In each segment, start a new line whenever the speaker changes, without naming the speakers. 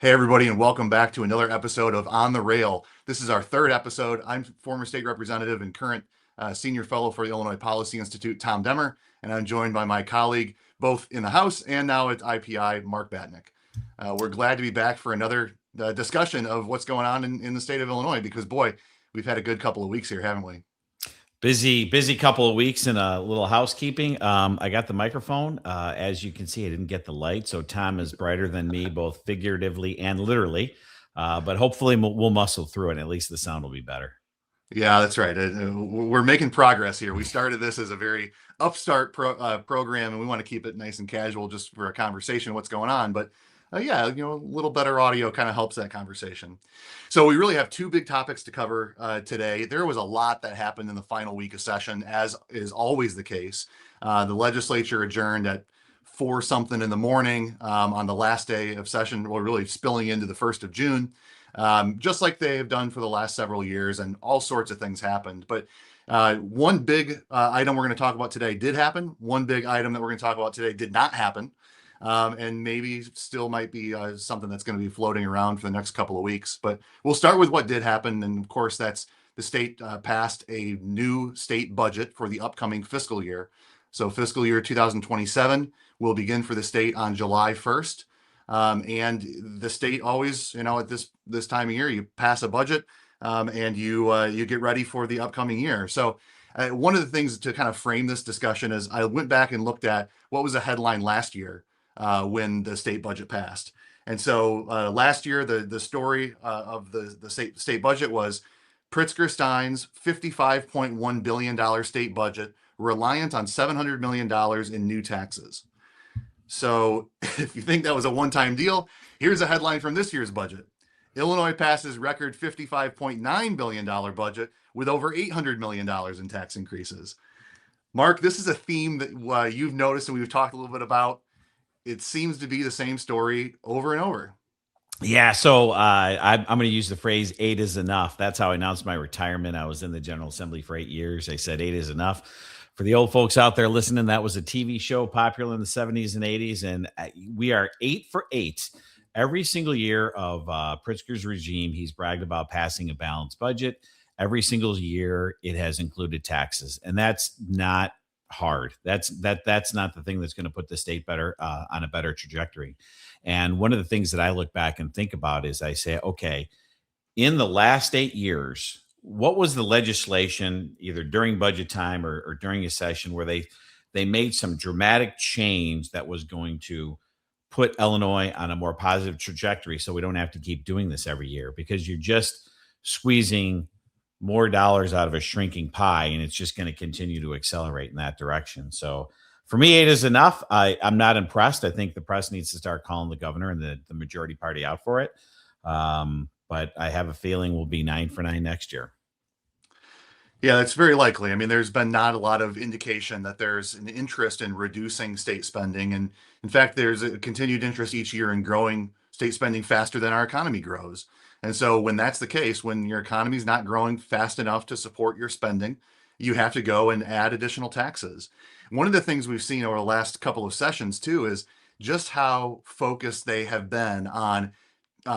Hey, everybody, and welcome back to another episode of On the Rail. This is our third episode. I'm former state representative and current senior fellow for the Illinois Policy Institute, Tom Demmer, and I'm joined by my colleague, both in the House and now at IPI, Mark Batinick. We're glad to be back for another discussion of what's going on in the state of Illinois because, boy, we've had a good couple of weeks here, haven't we?
Busy couple of weeks and a little housekeeping. I got the microphone. As you can see, I didn't get the light, so Tom is brighter than me, both figuratively and literally. But hopefully, we'll muscle through it. And at least the sound will be better.
Yeah, that's right. We're making progress here. We started this as a very upstart program, and we want to keep it nice and casual just for a conversation of what's going on. But yeah, a little better audio kind of helps that conversation. So we really have two big topics to cover today. There was a lot that happened in the final week of session, as is always the case. The legislature adjourned at 4 something in the morning on the last day of session, well, really spilling into the 1st of June. Just like they have done for the last several years, and all sorts of things happened. But one big item we're going to talk about today did happen. One big item that we're going to talk about today did not happen, and maybe still might be something that's going to be floating around for the next couple of weeks. But we'll start with what did happen, and of course, that's the state passed a new state budget for the upcoming fiscal year. So fiscal year 2027 will begin for the state on July 1st. And the state always, at this time of year, you pass a budget and you get ready for the upcoming year. So one of the things to kind of frame this discussion is I went back and looked at what was the headline last year when the state budget passed. And so last year, the story of the state budget was Pritzker Stein's $55.1 billion state budget reliant on $700 million in new taxes. So if you think that was a one-time deal, here's a headline from this year's budget. Illinois passes record $55.9 billion budget with over $800 million in tax increases. Mark, this is a theme that you've noticed and we've talked a little bit about. It seems to be the same story over and over.
Yeah, so I'm going to use the phrase "eight is enough." That's how I announced my retirement. I was in the General Assembly for 8 years. I said eight is enough. For the old folks out there listening, that was a TV show popular in the 70s and 80s, and we are 8 for 8. Every single year of Pritzker's regime, he's bragged about passing a balanced budget. Every single year, it has included taxes, and that's not hard. That's not the thing that's going to put the state better on a better trajectory. And one of the things that I look back and think about is I say, okay, in the last 8 years, what was the legislation either during budget time or during a session where they made some dramatic change that was going to put Illinois on a more positive trajectory so we don't have to keep doing this every year because you're just squeezing more dollars out of a shrinking pie and it's just going to continue to accelerate in that direction. So for me, eight is enough. I'm not impressed. I think the press needs to start calling the governor and the majority party out for it. But I have a feeling we'll be 9 for 9 next year.
Yeah, that's very likely. I mean, there's been not a lot of indication that there's an interest in reducing state spending. And in fact, there's a continued interest each year in growing state spending faster than our economy grows. And so when that's the case, when your economy is not growing fast enough to support your spending, you have to go and add additional taxes. One of the things we've seen over the last couple of sessions too is just how focused they have been on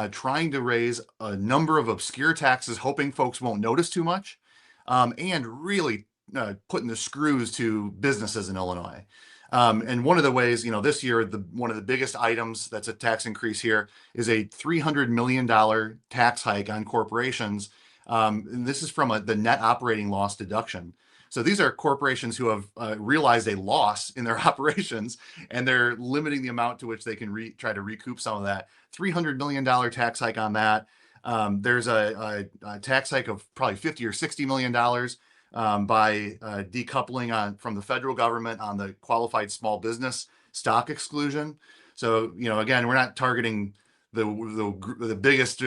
trying to raise a number of obscure taxes, hoping folks won't notice too much, and really putting the screws to businesses in Illinois. And one of the ways, this year, one of the biggest items that's a tax increase here is a $300 million tax hike on corporations. And this is from the net operating loss deduction. So these are corporations who have realized a loss in their operations, and they're limiting the amount to which they can try to recoup some of that. $300 million tax hike on that. There's a tax hike of probably $50 or $60 million by decoupling from the federal government on the qualified small business stock exclusion. So, again, we're not targeting the biggest,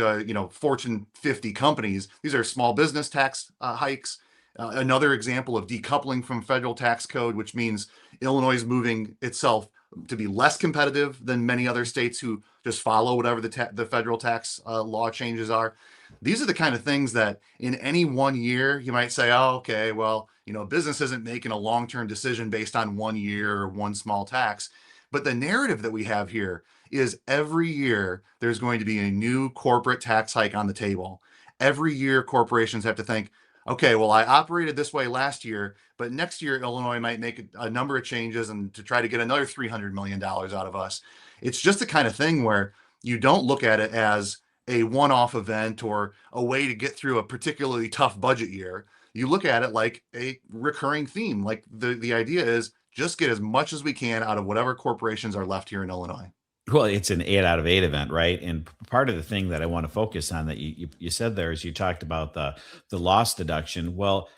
Fortune 50 companies. These are small business tax hikes. Another example of decoupling from federal tax code, which means Illinois is moving itself to be less competitive than many other states who just follow whatever the federal tax law changes are. These are the kind of things that in any one year, you might say, oh, okay, well, business isn't making a long-term decision based on 1 year or one small tax. But the narrative that we have here is every year there's going to be a new corporate tax hike on the table. Every year corporations have to think, okay, well, I operated this way last year, but next year Illinois might make a number of changes and to try to get another $300 million out of us. It's just the kind of thing where you don't look at it as a one-off event or a way to get through a particularly tough budget year. You look at it like a recurring theme. Like the idea is just get as much as we can out of whatever corporations are left here in Illinois.
Well, it's an 8 out of 8 event, right? And part of the thing that I want to focus on that you said there is you talked about the loss deduction. Well,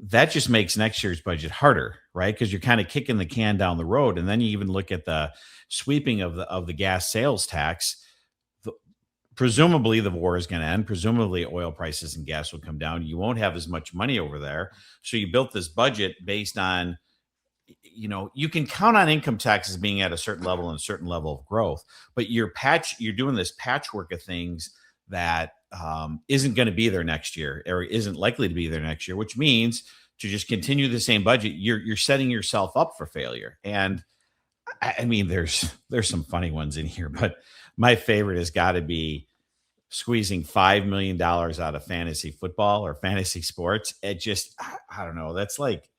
that just makes next year's budget harder, right? Because you're kind of kicking the can down the road, and then you even look at the sweeping of the gas sales tax. The, Presumably, the war is going to end. Presumably, oil prices and gas will come down. You won't have as much money over there, so you built this budget based on, you can count on income taxes being at a certain level and a certain level of growth, but you're doing this patchwork of things that isn't going to be there next year or isn't likely to be there next year, which means to just continue the same budget, you're setting yourself up for failure. And I mean, there's some funny ones in here, but my favorite has got to be squeezing $5 million out of fantasy football or fantasy sports. It just, I don't know. That's like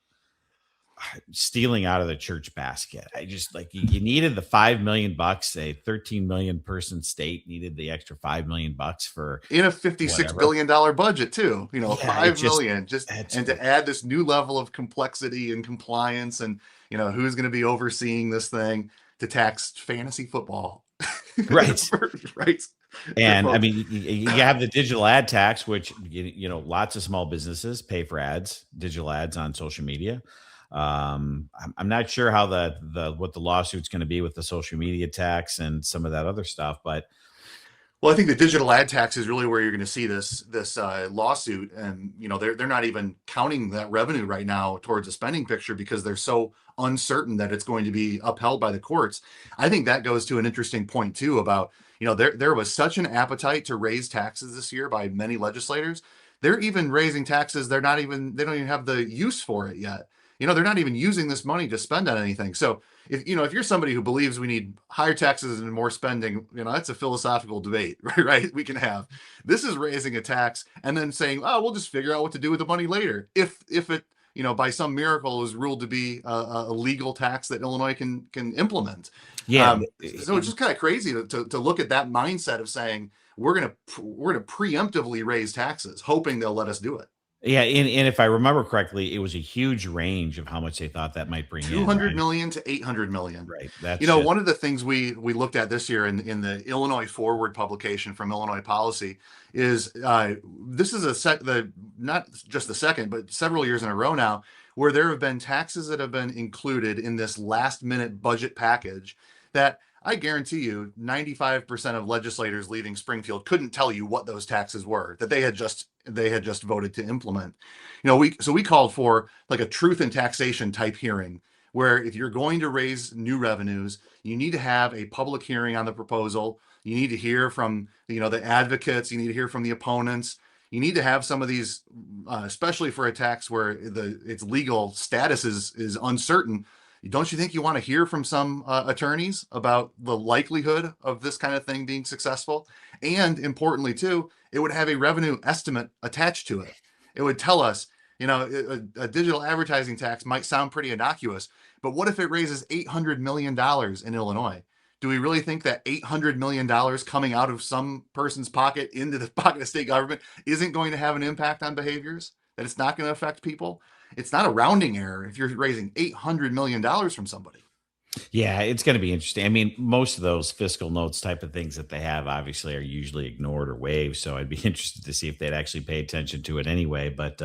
stealing out of the church basket. I just like you needed the $5 million. A 13 million person state needed the extra $5 million for
in a $56 billion budget too.
Yeah,
5 million just and to add this new level of complexity and compliance, and who's going to be overseeing this thing to tax fantasy football,
right?
Right.
And I mean, you have the digital ad tax, which lots of small businesses pay for ads, digital ads on social media. I'm not sure how what the lawsuit's going to be with the social media tax and some of that other stuff, but
well, I think the digital ad tax is really where you're going to see this lawsuit, and they're not even counting that revenue right now towards the spending picture because they're so uncertain that it's going to be upheld by the courts. I think that goes to an interesting point too about there was such an appetite to raise taxes this year by many legislators. They're even raising taxes. They don't even have the use for it yet. They're not even using this money to spend on anything. So if you're somebody who believes we need higher taxes and more spending, that's a philosophical debate, right? We can have. This is raising a tax and then saying, oh, we'll just figure out what to do with the money later. If it, by some miracle is ruled to be a legal tax that Illinois can implement.
Yeah.
So it's just kind of crazy to look at that mindset of saying we're gonna preemptively raise taxes, hoping they'll let us do it.
Yeah, and if I remember correctly, it was a huge range of how much they thought that might bring in.
200 million to 800 million.
Right. That's
one of the things we looked at this year in the Illinois Forward publication from Illinois Policy is this is not just the second, but several years in a row now, where there have been taxes that have been included in this last minute budget package that I guarantee you 95% of legislators leaving Springfield couldn't tell you what those taxes were that they had just voted to implement. We called for like a truth-in-taxation type hearing where if you're going to raise new revenues, you need to have a public hearing on the proposal. You need to hear from the advocates, you need to hear from the opponents. You need to have some of these, especially for a tax where its legal status is uncertain. Don't you think you want to hear from some attorneys about the likelihood of this kind of thing being successful? And importantly, too, it would have a revenue estimate attached to it. It would tell us, a digital advertising tax might sound pretty innocuous, but what if it raises $800 million in Illinois? Do we really think that $800 million coming out of some person's pocket into the pocket of state government isn't going to have an impact on behaviors? That it's not going to affect people? It's not a rounding error if you're raising $800 million from somebody.
Yeah, it's going to be interesting. I mean, most of those fiscal notes type of things that they have obviously are usually ignored or waived. So I'd be interested to see if they'd actually pay attention to it anyway. But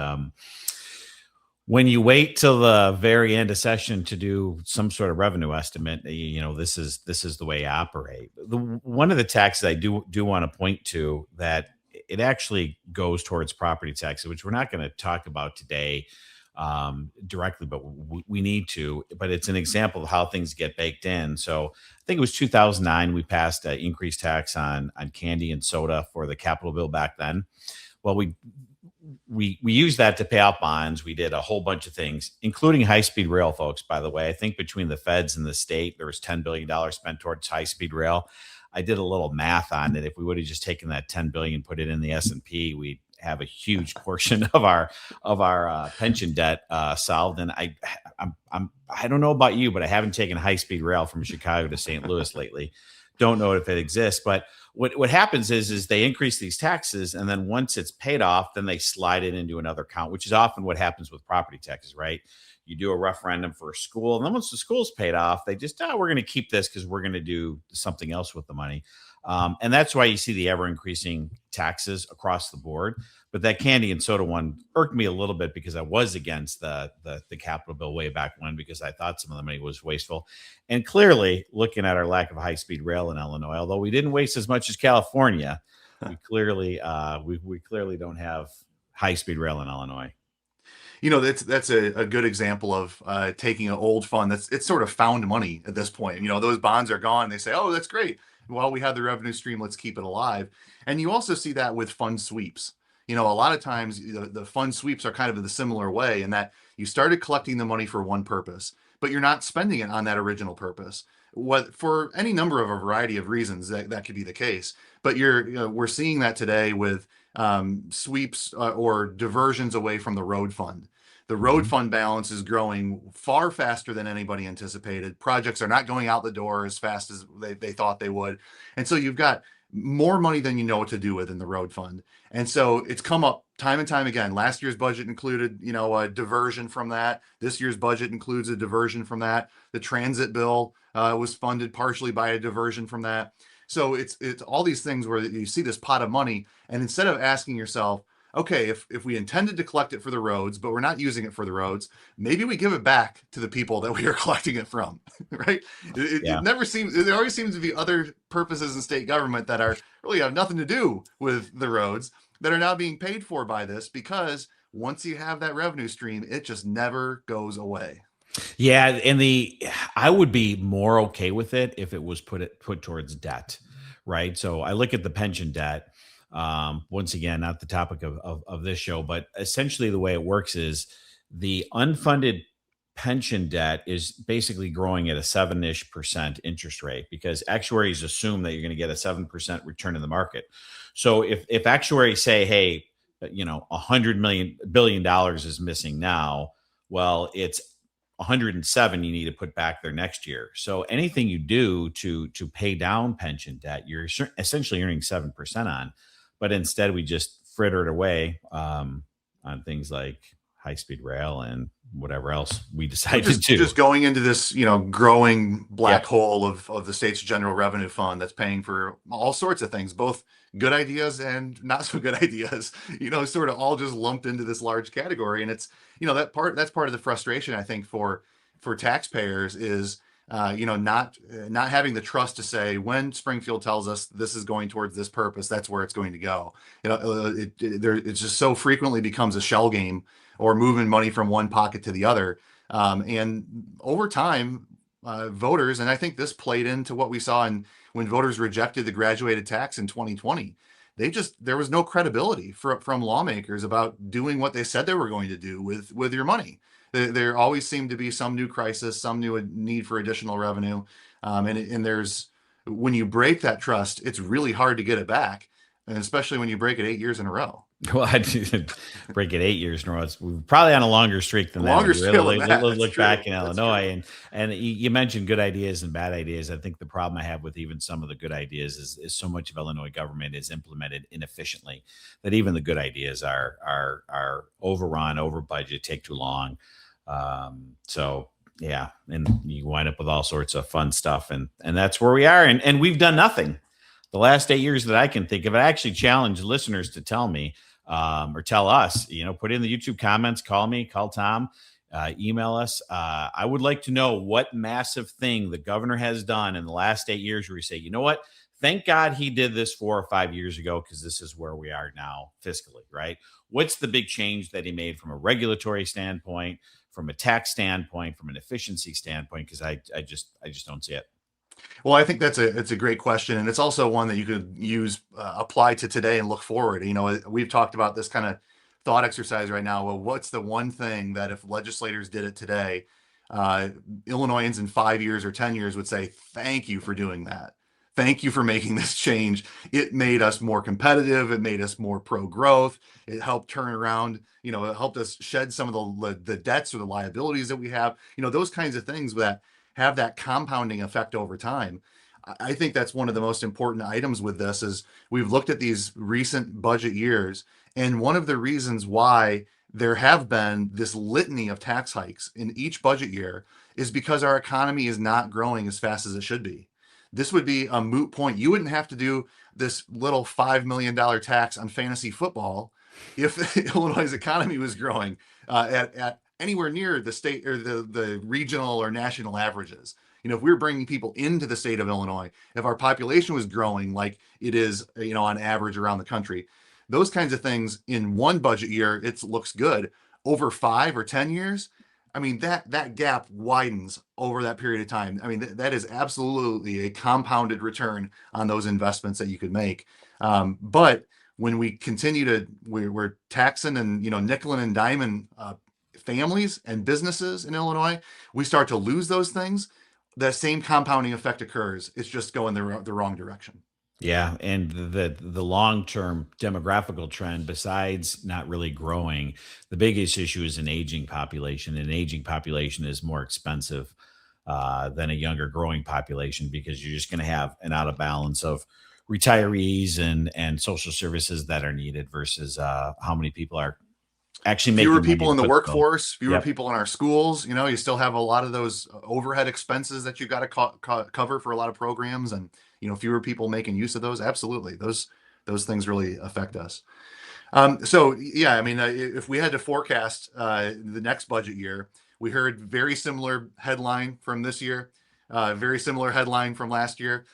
when you wait till the very end of session to do some sort of revenue estimate, this is the way I operate. One of the taxes I do want to point to that it actually goes towards property taxes, which we're not going to talk about today directly, but we need to. But it's an example of how things get baked in. So I think it was 2009 we passed an increased tax on candy and soda for the Capitol bill back then. Well, we used that to pay out bonds. We did a whole bunch of things, including high-speed rail, folks. By the way, I think between the feds and the state, there was $10 billion spent towards high-speed rail. I did a little math on it. If we would have just taken that 10 billion, put it in the S&P, we'd have a huge portion of our pension debt solved. And I don't know about you, but I haven't taken high speed rail from Chicago to St. Louis lately. Don't know if it exists, but what happens is they increase these taxes, and then once it's paid off, then they slide it into another account, which is often what happens with property taxes, right? You do a referendum for a school, and then once the school's paid off, they just, we're going to keep this because we're going to do something else with the money. And that's why you see the ever increasing taxes across the board. But that candy and soda one irked me a little bit because I was against the capital bill way back when, because I thought some of the money was wasteful. And clearly, looking at our lack of high speed rail in Illinois, although we didn't waste as much as California, we clearly don't have high speed rail in Illinois.
That's a good example of taking an old fund it's sort of found money at this point. Those bonds are gone. They say, oh, that's great. Well, we have the revenue stream. Let's keep it alive. And you also see that with fund sweeps. A lot of times the fund sweeps are kind of in the similar way, in that you started collecting the money for one purpose, but you're not spending it on that original purpose. What, for any number of a variety of reasons, that could be the case. But we're seeing that today with sweeps or diversions away from the road fund. The road fund balance is growing far faster than anybody anticipated. Projects are not going out the door as fast as they thought they would. And so you've got more money than you know what to do with in the road fund. And so it's come up time and time again. Last year's budget included, a diversion from that. This year's budget includes a diversion from that. The transit bill was funded partially by a diversion from that. So it's all these things where you see this pot of money, and instead of asking yourself, okay, if we intended to collect it for the roads, but we're not using it for the roads, maybe we give it back to the people that we are collecting it from, right? There always seems to be other purposes in state government that really have nothing to do with the roads that are now being paid for by this, because once you have that revenue stream, it just never goes away.
Yeah, and I would be more okay with it if it was put towards debt, right? So I look at the pension debt. Once again, not the topic of this show, but essentially the way it works is the unfunded pension debt is basically growing at a 7-ish% interest rate, because actuaries assume that you're going to get a 7% return in the market. So if actuaries say, hey, $100 billion is missing now, well, it's 107 you need to put back there next year. So anything you do to pay down pension debt, you're essentially earning 7% on. But instead, we just fritter it away on things like high-speed rail and whatever else we decided to do.
Just going into this, growing black hole of the state's general revenue fund that's paying for all sorts of things, both good ideas and not so good ideas, sort of all just lumped into this large category. And it's, that's part of the frustration, I think, for taxpayers is, not having the trust to say, when Springfield tells us this is going towards this purpose, that's where it's going to go. It just so frequently becomes a shell game, or moving money from one pocket to the other. And over time, voters, and I think this played into what we saw when voters rejected the graduated tax in 2020. There was no credibility from lawmakers about doing what they said they were going to do with your money. There always seemed to be some new crisis, some new need for additional revenue. And when you break that trust, it's really hard to get it back. And especially when you break it 8 years in a row.
Well, I did break it 8 years in a row. We're probably on a longer streak than that. Look back in Illinois, and you mentioned good ideas and bad ideas. I think the problem I have with even some of the good ideas is so much of Illinois government is implemented inefficiently that even the good ideas are overrun, over budget, take too long. So yeah, and you wind up with all sorts of fun stuff, and that's where we are. And we've done nothing. The last 8 years that I can think of, I actually challenge listeners to tell me or tell us, put in the YouTube comments, call me, call Tom, email us. I would like to know what massive thing the governor has done in the last 8 years where we say, you know what? Thank God he did this 4 or 5 years ago, because this is where we are now fiscally, right? What's the big change that he made from a regulatory standpoint, from a tax standpoint, from an efficiency standpoint? Because I just don't see it.
Well, I think it's a great question, and it's also one that you could use, apply to today and look forward. We've talked about this kind of thought exercise right now. Well, what's the one thing that if legislators did it today, Illinoisans in 5 years or 10 years would say, thank you for doing that. Thank you for making this change. It made us more competitive. It made us more pro-growth. It helped turn around, it helped us shed some of the debts or the liabilities that we have, those kinds of things that have that compounding effect over time. I think that's one of the most important items with this is we've looked at these recent budget years, and one of the reasons why there have been this litany of tax hikes in each budget year is because our economy is not growing as fast as it should be. This would be a moot point. You wouldn't have to do this little $5 million tax on fantasy football if Illinois' economy was growing at anywhere near the state or the regional or national averages. If we were bringing people into the state of Illinois, if our population was growing like it is, on average around the country, those kinds of things in one budget year, it looks good. Over 5 or 10 years, I mean, that gap widens over that period of time. I mean, that is absolutely a compounded return on those investments that you could make. But when we continue we're taxing and, nickel and diming families and businesses in Illinois, we start to lose those things. That same compounding effect occurs. It's just going the wrong direction.
Yeah, and the long-term demographical trend, besides not really growing, the biggest issue is an aging population. An aging population is more expensive than a younger growing population because you're just going to have an out of balance of retirees and social services that are needed versus how many people are actually making
Fewer
money
people
to
in the
put
workforce, fewer
Yep.
people in our schools. You still have a lot of those overhead expenses that you've got to cover for a lot of programs, and fewer people making use of those. Absolutely, those things really affect us. So yeah, I mean, if we had to forecast the next budget year, we heard very similar headline from this year, very similar headline from last year.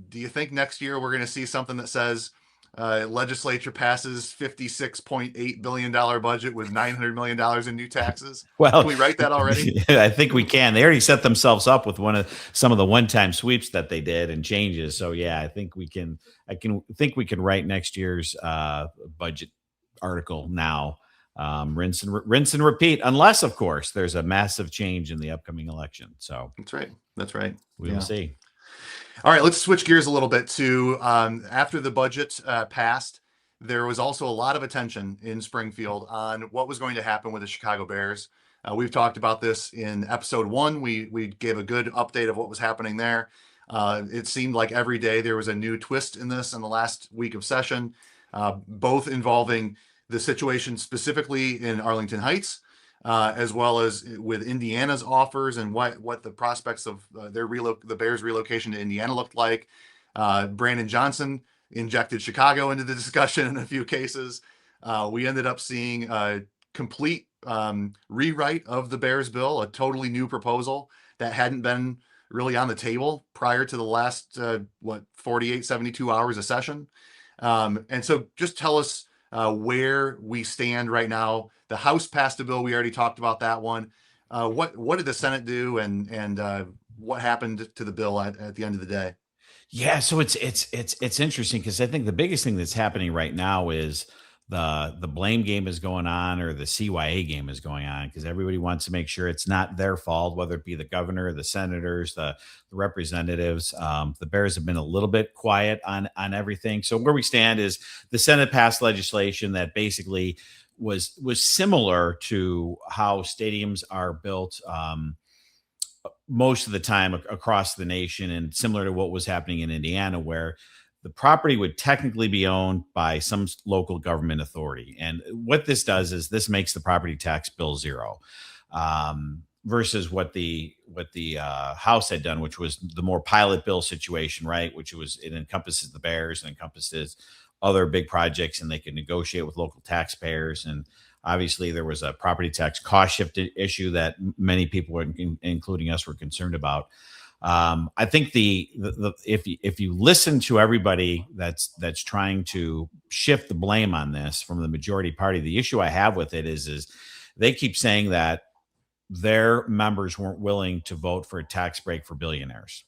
Do you think next year we're going to see something that says legislature passes $56.8 billion budget with $900 million in new taxes?
Well,
Can we write that already?
I think we can. They already set themselves up with some of the one-time sweeps that they did and changes. So yeah, I think we can. Think we can write next year's budget article now. Rinse and repeat, unless of course there's a massive change in the upcoming election. So
That's right. That's right.
we will see.
All right, let's switch gears a little bit to after the budget passed, there was also a lot of attention in Springfield on what was going to happen with the Chicago Bears. We've talked about this in episode 1. We gave a good update of what was happening there. It seemed like every day there was a new twist in this in the last week of session, both involving the situation specifically in Arlington Heights, as well as with Indiana's offers and what the prospects of the Bears relocation to Indiana looked like. Brandon Johnson injected Chicago into the discussion in a few cases. We ended up seeing a complete rewrite of the Bears bill, a totally new proposal that hadn't been really on the table prior to the last 48, 72 hours of session. And so just tell us where we stand right now. The House passed a bill. We already talked about that one. What did the Senate do, and what happened to the bill at the end of the day?
Yeah, so it's interesting because I think the biggest thing that's happening right now is the blame game is going on, or the CYA game is going on, because everybody wants to make sure it's not their fault, whether it be the governor, the senators, the representatives. The Bears have been a little bit quiet on everything. So where we stand is the Senate passed legislation that basically was similar to how stadiums are built most of the time across the nation, and similar to what was happening in Indiana, where the property would technically be owned by some local government authority. And what this does is this makes the property tax bill zero, versus what the House had done, which was the more pilot bill situation, right? It encompasses the Bears and encompasses other big projects, and they could negotiate with local taxpayers. And obviously there was a property tax cost shift issue that many people, including us, were concerned about. I think if you listen to everybody that's trying to shift the blame on this from the majority party, the issue I have with it is they keep saying that their members weren't willing to vote for a tax break for billionaires.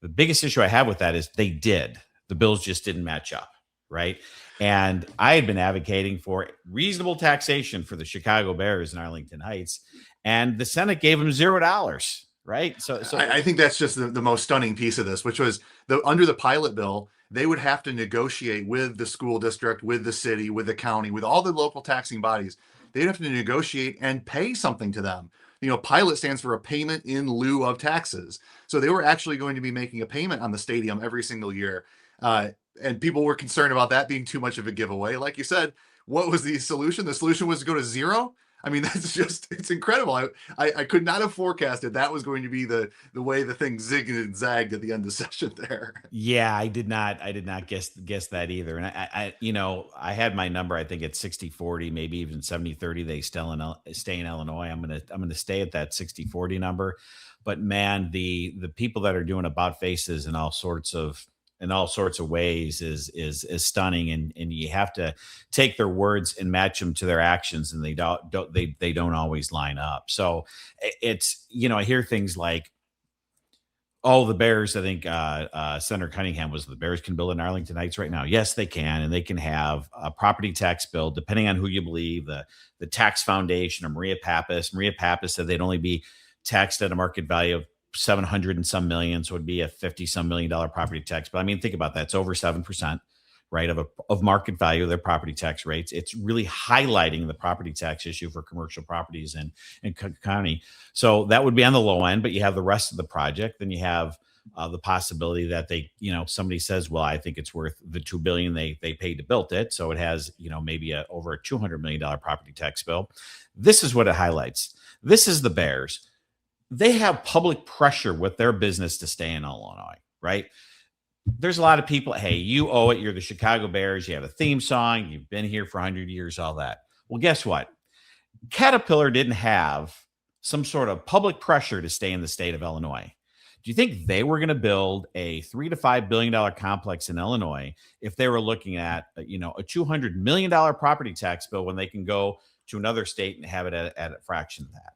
The biggest issue I have with that is they did. The bills just didn't match up, right? And I had been advocating for reasonable taxation for the Chicago Bears in Arlington Heights, and the Senate gave them $0, right?
I think that's just the most stunning piece of this, which was under the pilot bill, they would have to negotiate with the school district, with the city, with the county, with all the local taxing bodies. They'd have to negotiate and pay something to them. Pilot stands for a payment in lieu of taxes. So they were actually going to be making a payment on the stadium every single year. Uh, and people were concerned about that being too much of a giveaway. Like you said, what was the solution? The solution was to go to zero. I mean, it's incredible. I could not have forecasted that was going to be the way the thing zigged and zagged at the end of session there.
Yeah, I did not guess that either. And I had my number, I think it's 60-40, maybe even 70-30. They stay in Illinois. I'm going to stay at that 60-40 number. But man, the people that are doing about faces in all sorts of ways is stunning, and you have to take their words and match them to their actions, and they don't always line up. So it's, I hear things like, oh, the Bears, I think Senator Cunningham was, the Bears can build in Arlington Heights right now. Yes, they can. And they can have a property tax bill, depending on who you believe, the tax foundation or Maria Pappas. Maria Pappas said they'd only be taxed at a market value of 700 and some million. So it'd be a 50 some $1 million property tax. But I mean, think about that. It's over 7%. Right, of market value of their property tax rates. It's really highlighting the property tax issue for commercial properties in Cook County. So that would be on the low end, but you have the rest of the project. Then you have the possibility that somebody says, well, I think it's worth the $2 billion they paid to build it. So it has, maybe over a $200 million property tax bill. This is what it highlights. This is the Bears. They have public pressure with their business to stay in Illinois, right? There's a lot of people, hey, you owe it. You're the Chicago Bears. You have a theme song. You've been here for 100 years, all that. Well, guess what? Caterpillar didn't have some sort of public pressure to stay in the state of Illinois. Do you think they were going to build a $3 to $5 billion complex in Illinois if they were looking at, a $200 million property tax bill when they can go to another state and have it at a fraction of that?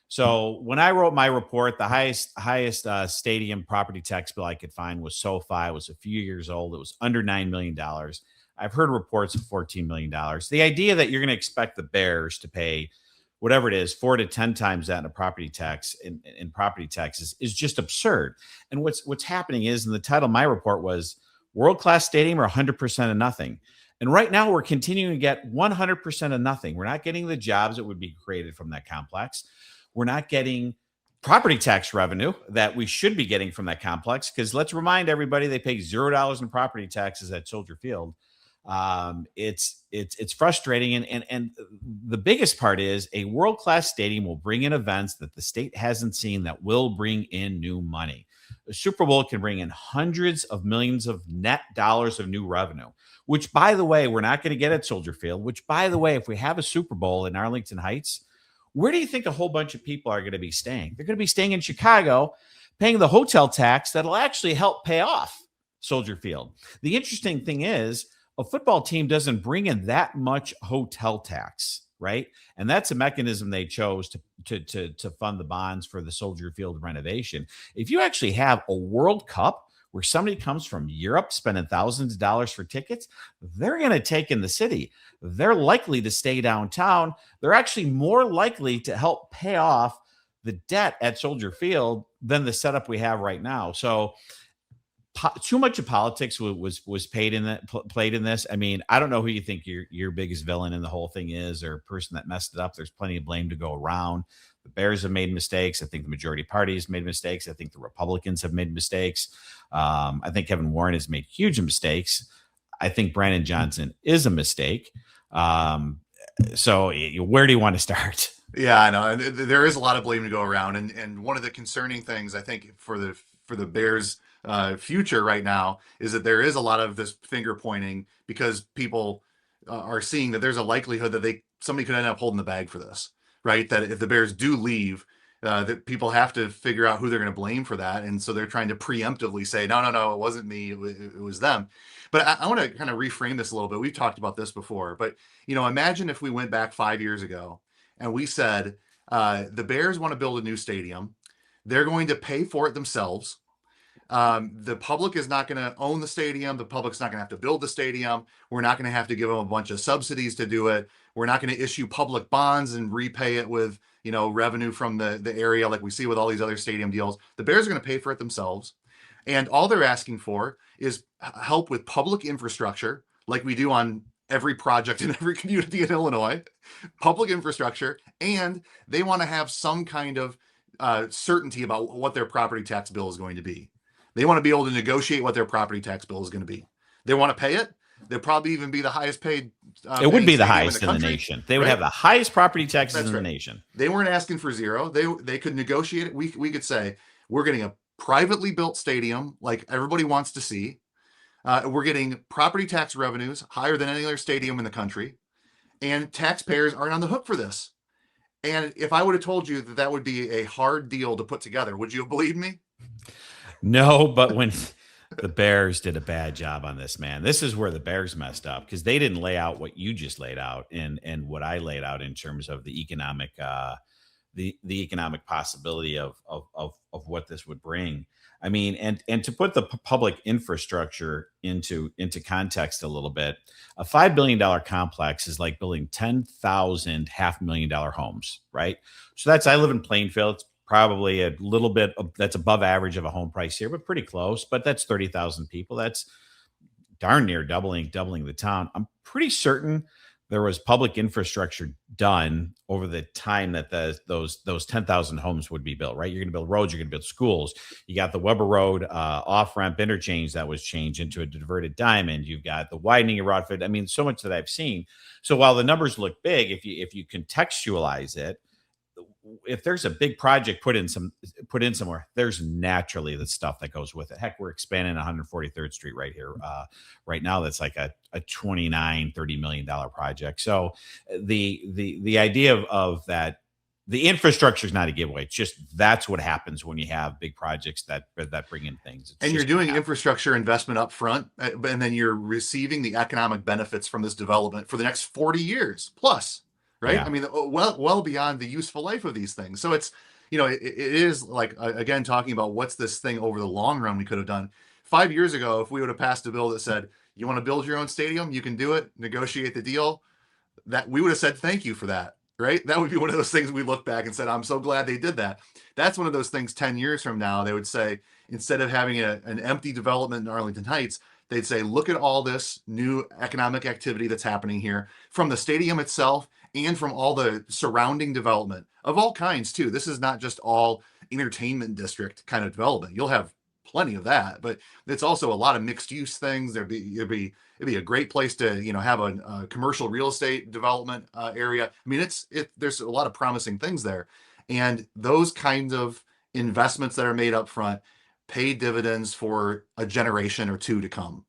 So when I wrote my report, the highest stadium property tax bill I could find was SoFi. It was a few years old. It was under $9 million. I've heard reports of $14 million. The idea that you're going to expect the Bears to pay whatever it is, 4 to 10 times that in a property tax in property taxes is just absurd. And what's happening is, in the title of my report was world-class stadium or 100% of nothing. And right now we're continuing to get 100% of nothing. We're not getting the jobs that would be created from that complex. We're not getting property tax revenue that we should be getting from that complex, because let's remind everybody, they pay $0 in property taxes at Soldier Field. It's frustrating, and the biggest part is a world-class stadium will bring in events that the state hasn't seen that will bring in new money. The Super Bowl can bring in hundreds of millions of net dollars of new revenue, which, by the way, we're not going to get at Soldier Field. Which, by the way, if we have a Super Bowl in Arlington Heights, where do you think a whole bunch of people are going to be staying? They're going to be staying in Chicago, paying the hotel tax that'll actually help pay off Soldier Field. The interesting thing is, a football team doesn't bring in that much hotel tax, right? And that's a mechanism they chose to fund the bonds for the Soldier Field renovation. If you actually have a World Cup where somebody comes from Europe spending thousands of dollars for tickets, they're going to take in the city. They're likely to stay downtown. They're actually more likely to help pay off the debt at Soldier Field than the setup we have right now. So too much of politics was played in this. I mean, I don't know who you think your biggest villain in the whole thing is, or person that messed it up. There's plenty of blame to go around. The Bears have made mistakes. I think the majority party has made mistakes. I think the Republicans have made mistakes. I think Kevin Warren has made huge mistakes. I think Brandon Johnson is a mistake. So where do you want to start?
Yeah, I know. And there is a lot of blame to go around. And one of the concerning things, I think, for the Bears' future right now is that there is a lot of this finger pointing, because people are seeing that there's a likelihood that somebody could end up holding the bag for this. Right, that if the Bears do leave, that people have to figure out who they're going to blame for that, and so they're trying to preemptively say, no, it wasn't me, it was them. But I want to kind of reframe this a little bit. We've talked about this before, but imagine if we went back 5 years ago and we said the Bears want to build a new stadium, they're going to pay for it themselves. The public is not going to own the stadium. The public's not going to have to build the stadium. We're not going to have to give them a bunch of subsidies to do it. We're not going to issue public bonds and repay it with revenue from the area, like we see with all these other stadium deals. The Bears are going to pay for it themselves. And all they're asking for is help with public infrastructure, like we do on every project in every community in Illinois, public infrastructure. And they want to have some kind of certainty about what their property tax bill is going to be. They want to be able to negotiate what their property tax bill is going to be. They want to pay it. They'll probably even be the highest paid.
It would be the
stadium
highest in the
country,
nation. They would
right?
have the highest property taxes
That's
in the
right.
nation.
They weren't asking for zero. They could negotiate it. We could say we're getting a privately built stadium like everybody wants to see. We're getting property tax revenues higher than any other stadium in the country, and taxpayers aren't on the hook for this. And if I would have told you that that would be a hard deal to put together, would you have believed me?
No, but when the Bears did a bad job on this, man, this is where the Bears messed up, because they didn't lay out what you just laid out and what I laid out in terms of the economic the economic possibility of what this would bring. I mean, and to put the public infrastructure into context a little bit, a $5 billion complex is like building 10,000 $500,000 homes, right? So I live in Plainfield. It's probably a little bit that's above average of a home price here, but pretty close. But that's 30,000 people. That's darn near doubling the town. I'm pretty certain there was public infrastructure done over the time that those 10,000 homes would be built, right? You're going to build roads, you're going to build schools. You got the Weber Road off-ramp interchange that was changed into a diverted diamond. You've got the widening of Rodford. I mean, so much that I've seen. So while the numbers look big, if you contextualize it, if there's a big project put in somewhere, there's naturally the stuff that goes with it. Heck, we're expanding 143rd Street right here right now. That's like a $29-30 million project. So the idea of that, the infrastructure is not a giveaway. It's just that's what happens when you have big projects that bring in things.
And you're doing infrastructure investment up front, and then you're receiving the economic benefits from this development for the next 40 years plus. Right.
Yeah.
I mean, well beyond the useful life of these things. So it's, it is like, again, talking about what's this thing over the long run we could have done 5 years ago. If we would have passed a bill that said, you want to build your own stadium, you can do it, negotiate the deal, that we would have said, thank you for that. Right. That would be one of those things we look back and said, I'm so glad they did that. That's one of those things 10 years from now, they would say, instead of having an empty development in Arlington Heights, they'd say, look at all this new economic activity that's happening here from the stadium itself and from all the surrounding development of all kinds too. This is not just all entertainment district kind of development. You'll have plenty of that, but it's also a lot of mixed use things. It'd be a great place to, have a commercial real estate development area. I mean, there's a lot of promising things there. And those kinds of investments that are made up front pay dividends for a generation or two to come.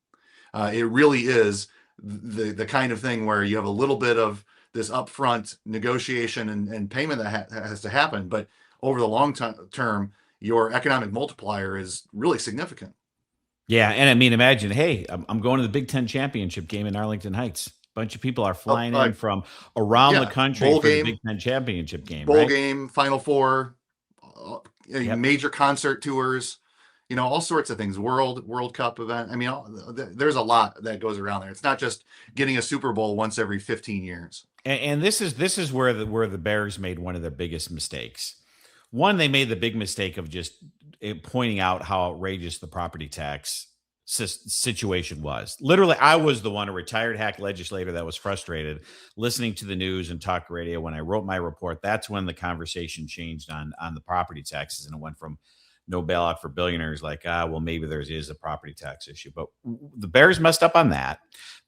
It really is the kind of thing where you have a little bit of this upfront negotiation and payment that has to happen, but over the long term, your economic multiplier is really significant.
Yeah, and I mean, imagine, hey, I'm going to the Big Ten championship game in Arlington Heights. A bunch of people are flying in from around the country for the Big Ten championship game.
Bowl game, Final Four, major concert tours. All sorts of things, World Cup event. I mean, there's a lot that goes around there. It's not just getting a Super Bowl once every 15 years.
And this is where the Bears made one of their biggest mistakes. One, they made the big mistake of just pointing out how outrageous the property tax situation was. Literally, I was the one, a retired hack legislator, that was frustrated listening to the news and talk radio. When I wrote my report, that's when the conversation changed on the property taxes, and it went from no bailout for billionaires, like, well, maybe there is a property tax issue. But the Bears messed up on that.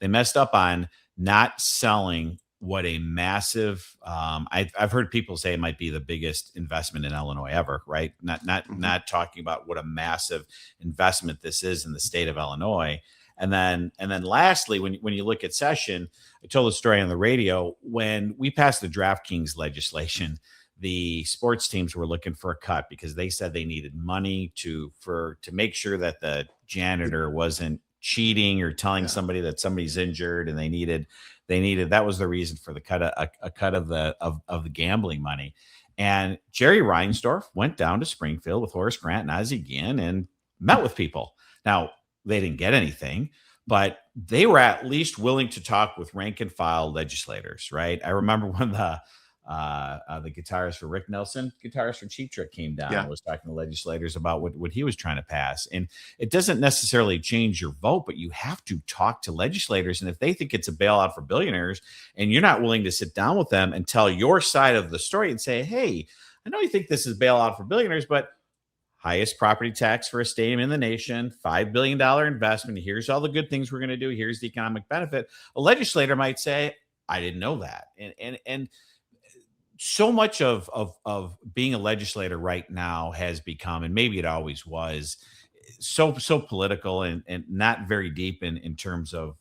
They messed up on not selling what a massive, I've heard people say it might be the biggest investment in Illinois ever, right? Not talking about what a massive investment this is in the state of Illinois. And then lastly, when you look at Session, I told a story on the radio when we passed the DraftKings legislation. The sports teams were looking for a cut because they said they needed money to make sure that the janitor wasn't cheating or telling somebody that somebody's injured, and they needed that was the reason for the cut, a cut of the gambling money. And Jerry Reinsdorf went down to Springfield with Horace Grant and Ozzie Guillen and met with people. Now, they didn't get anything, but they were at least willing to talk with rank and file legislators, right? I remember when the the guitarist for Rick Nelson, guitarist for Cheap Trick, came down and was talking to legislators about what he was trying to pass. And it doesn't necessarily change your vote, but you have to talk to legislators. And if they think it's a bailout for billionaires and you're not willing to sit down with them and tell your side of the story and say, hey, I know you think this is bailout for billionaires, but highest property tax for a stadium in the nation, $5 billion investment. Here's all the good things we're going to do. Here's the economic benefit. A legislator might say, I didn't know that. And so much of being a legislator right now has become, and maybe it always was, so political and not very deep in terms of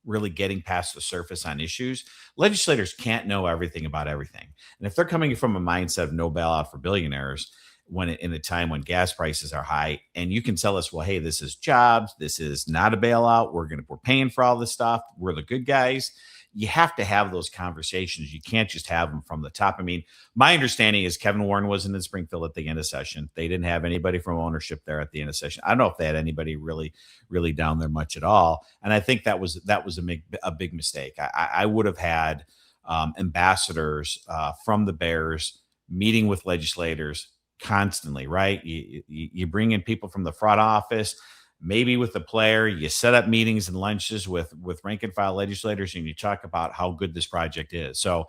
really getting past the surface on issues. Legislators can't know everything about everything. And if they're coming from a mindset of no bailout for billionaires, when in a time when gas prices are high, and you can tell us, well, hey, this is jobs, this is not a bailout, we're paying for all this stuff, we're the good guys. You have to have those conversations. You can't just have them from the top. I mean, my understanding is Kevin Warren wasn't in Springfield at the end of session. They didn't have anybody from ownership there at the end of session. I don't know if they had anybody really down there much at all. And I think that was a big mistake. I would have had ambassadors from the Bears meeting with legislators constantly, right? You bring in people from the front office, maybe with the player, you set up meetings and lunches with rank and file legislators, and you talk about how good this project is. So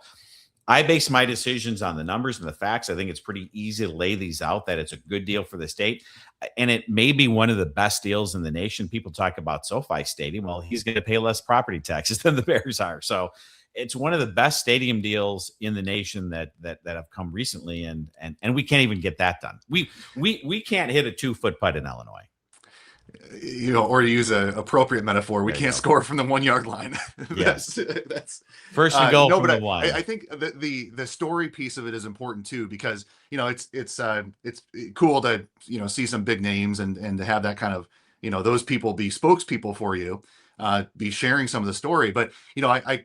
I base my decisions on the numbers and the facts. I think it's pretty easy to lay these out that it's a good deal for the state. And it may be one of the best deals in the nation. People talk about SoFi Stadium. Well, he's going to pay less property taxes than the Bears are. So it's one of the best stadium deals in the nation that have come recently. And we can't even get that done. We can't hit a 2-foot putt in Illinois.
Or to use an appropriate metaphor, we can't score from the 1 yard line.
Yes,
that's
first and goal from
but
the one.
I think the story piece of it is important too, because it's cool to see some big names and to have that kind of those people be spokespeople for you, be sharing some of the story. But I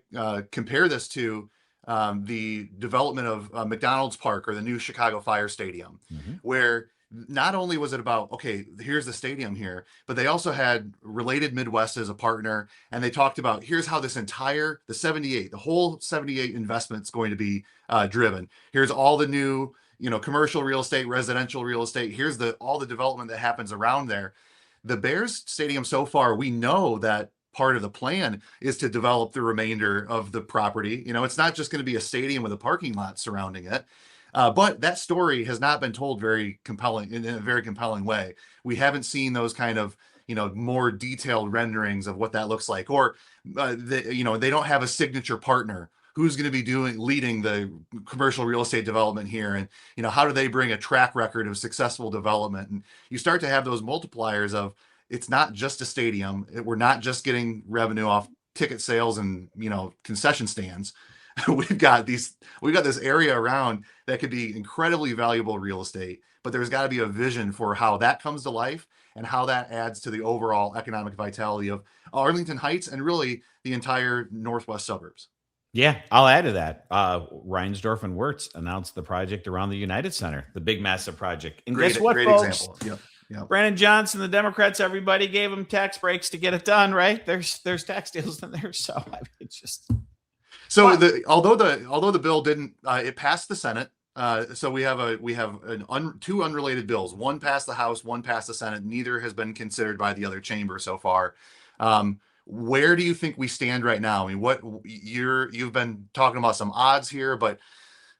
compare this to the development of McDonald's Park or the new Chicago Fire Stadium, where not only was it about, okay, here's the stadium here, but they also had Related Midwest as a partner. And they talked about, here's how this the whole 78 investment is going to be driven. Here's all the new, commercial real estate, residential real estate. Here's all the development that happens around there. The Bears stadium so far, we know that part of the plan is to develop the remainder of the property. It's not just going to be a stadium with a parking lot surrounding it. But that story has not been told in a very compelling way. We haven't seen those kind of, more detailed renderings of what that looks like, or, they don't have a signature partner who's going to be leading the commercial real estate development here. And, how do they bring a track record of successful development? And you start to have those multipliers of, it's not just a stadium. We're not just getting revenue off ticket sales and, concession stands. We've got this area around that could be incredibly valuable real estate, but there's got to be a vision for how that comes to life and how that adds to the overall economic vitality of Arlington Heights and really the entire northwest suburbs.
Yeah, I'll add to that. Reinsdorf and Wirtz announced the project around the United Center, the big, massive project. And guess what,
great
folks?
Example. Yep.
Brandon Johnson, the Democrats, everybody gave them tax breaks to get it done, right? There's tax deals in there. So I mean, it's just...
So although the bill didn't, it passed the Senate. So we have two unrelated bills. One passed the House, one passed the Senate. Neither has been considered by the other chamber so far. Where do you think we stand right now? I mean, you've been talking about some odds here, but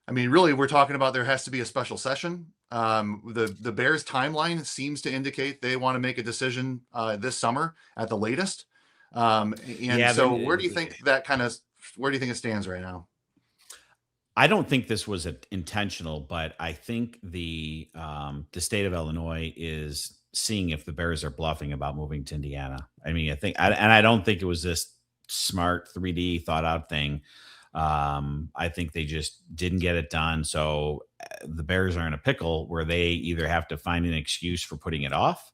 I mean, really, we're talking about there has to be a special session. The Bears timeline seems to indicate they want to make a decision this summer at the latest. Where do you think it stands right now?
I don't think this was intentional, but I think the state of Illinois is seeing if the Bears are bluffing about moving to Indiana. I mean, I don't think it was this smart 3D thought out thing. I think they just didn't get it done. So the Bears are in a pickle where they either have to find an excuse for putting it off,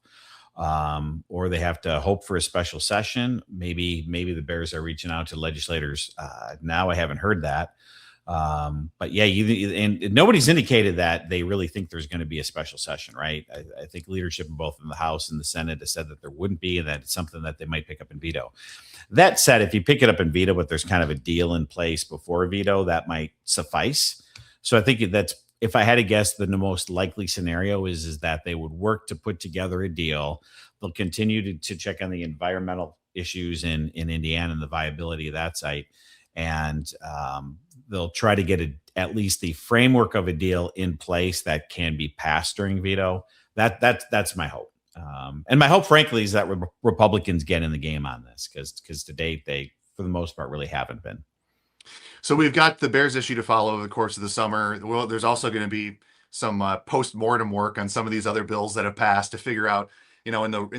or they have to hope for a special session. Maybe the Bears are reaching out to legislators. Now I haven't heard that. But yeah, and nobody's indicated that they really think there's going to be a special session, right? I think leadership in both in the House and the Senate has said that there wouldn't be, and that it's something that they might pick up in veto. That said, if you pick it up in veto, but there's kind of a deal in place before veto, that might suffice. So I think that's, if I had to guess, the most likely scenario is that they would work to put together a deal. They'll continue to check on the environmental issues in Indiana and the viability of that site, and they'll try to get at least the framework of a deal in place that can be passed during veto. That's my hope. And my hope, frankly, is that Republicans get in the game on this, because to date, they, for the most part, really haven't been.
So we've got the Bears issue to follow over the course of the summer. Well, there's also going to be some post-mortem work on some of these other bills that have passed to figure out, in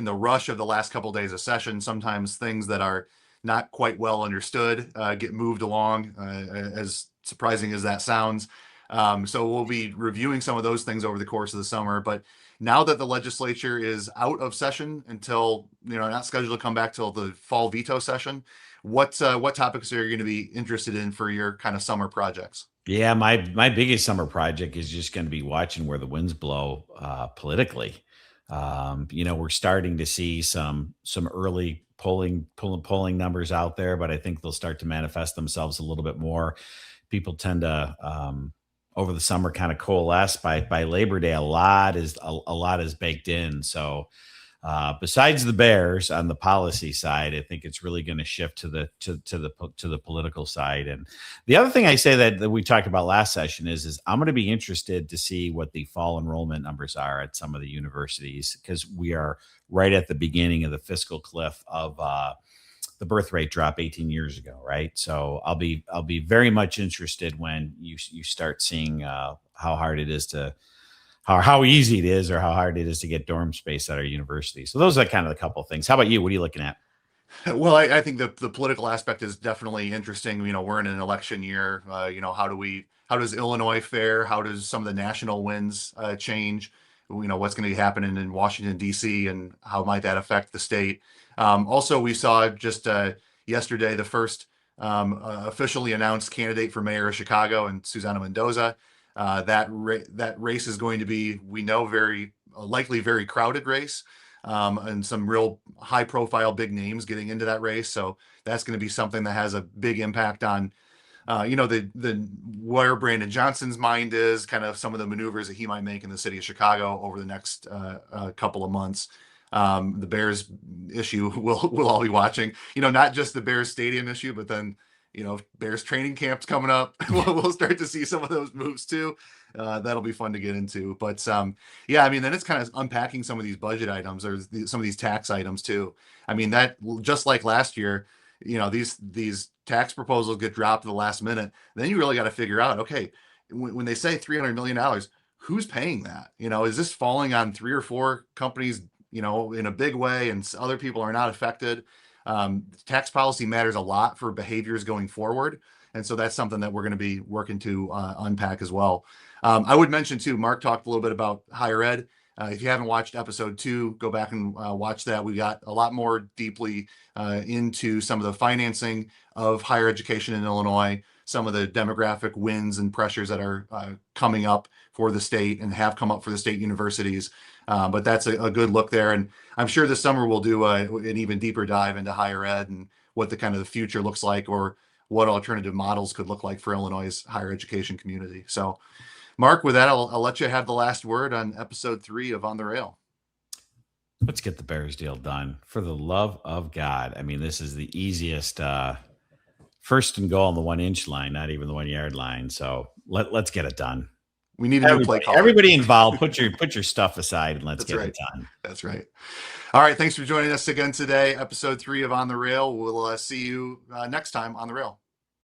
the rush of the last couple of days of session, sometimes things that are not quite well understood get moved along, as surprising as that sounds. So we'll be reviewing some of those things over the course of the summer. But now that the legislature is out of session until, not scheduled to come back till the fall veto session, what topics are you going to be interested in for your kind of summer projects?
Yeah, my biggest summer project is just going to be watching where the winds blow politically. We're starting to see some early polling numbers out there, but I think they'll start to manifest themselves a little bit more. People tend to over the summer kind of coalesce. By Labor Day, a lot is baked in. So besides the Bears on the policy side, I think it's really going to shift to the political side. And the other thing I say that we talked about last session is I'm going to be interested to see what the fall enrollment numbers are at some of the universities, because we are right at the beginning of the fiscal cliff of the birth rate drop 18 years ago, right? So I'll be very much interested when you start seeing how hard it is to how easy it is, or how hard it is to get dorm space at our university. So those are kind of the couple of things. How about you? What are you looking at?
Well, I think the political aspect is definitely interesting. We're in an election year. How does Illinois fare? How does some of the national winds change? What's going to be happening in Washington, D.C., and how might that affect the state? Also, we saw just yesterday the first officially announced candidate for mayor of Chicago, and Susana Mendoza. That race is going to be, we know, very likely very crowded race, and some real high profile big names getting into that race. So that's going to be something that has a big impact on, the where Brandon Johnson's mind is, kind of some of the maneuvers that he might make in the city of Chicago over the next couple of months. The Bears issue we'll all be watching, not just the Bears stadium issue, but then Bears training camps coming up. We'll start to see some of those moves too. That'll be fun to get into. But then it's kind of unpacking some of these budget items, or some of these tax items too. That, just like last year, these tax proposals get dropped at the last minute. Then you really got to figure out, okay, when they say $300 million, who's paying that? Is this falling on 3 or 4 companies, in a big way, and other people are not affected? Tax policy matters a lot for behaviors going forward. And so that's something that we're going to be working to unpack as well. I would mention too, Mark talked a little bit about higher ed. If you haven't watched episode 2, go back and watch that. We got a lot more deeply into some of the financing of higher education in Illinois, some of the demographic wins and pressures that are coming up for the state and have come up for the state universities. But that's a good look there. And I'm sure this summer we'll do an even deeper dive into higher ed and what the kind of the future looks like, or what alternative models could look like for Illinois' higher education community. So, Mark, with that, I'll let you have the last word on episode 3 of On the Rail.
Let's get the Bears deal done, for the love of God. This is the easiest first and goal on the 1-inch line, not even the 1-yard line. So let's get it done.
We need a new play call.
Everybody involved, put your stuff aside and let's get it done.
That's right. All right. Thanks for joining us again today. Episode 3 of On the Rail. We'll see you next time on the Rail.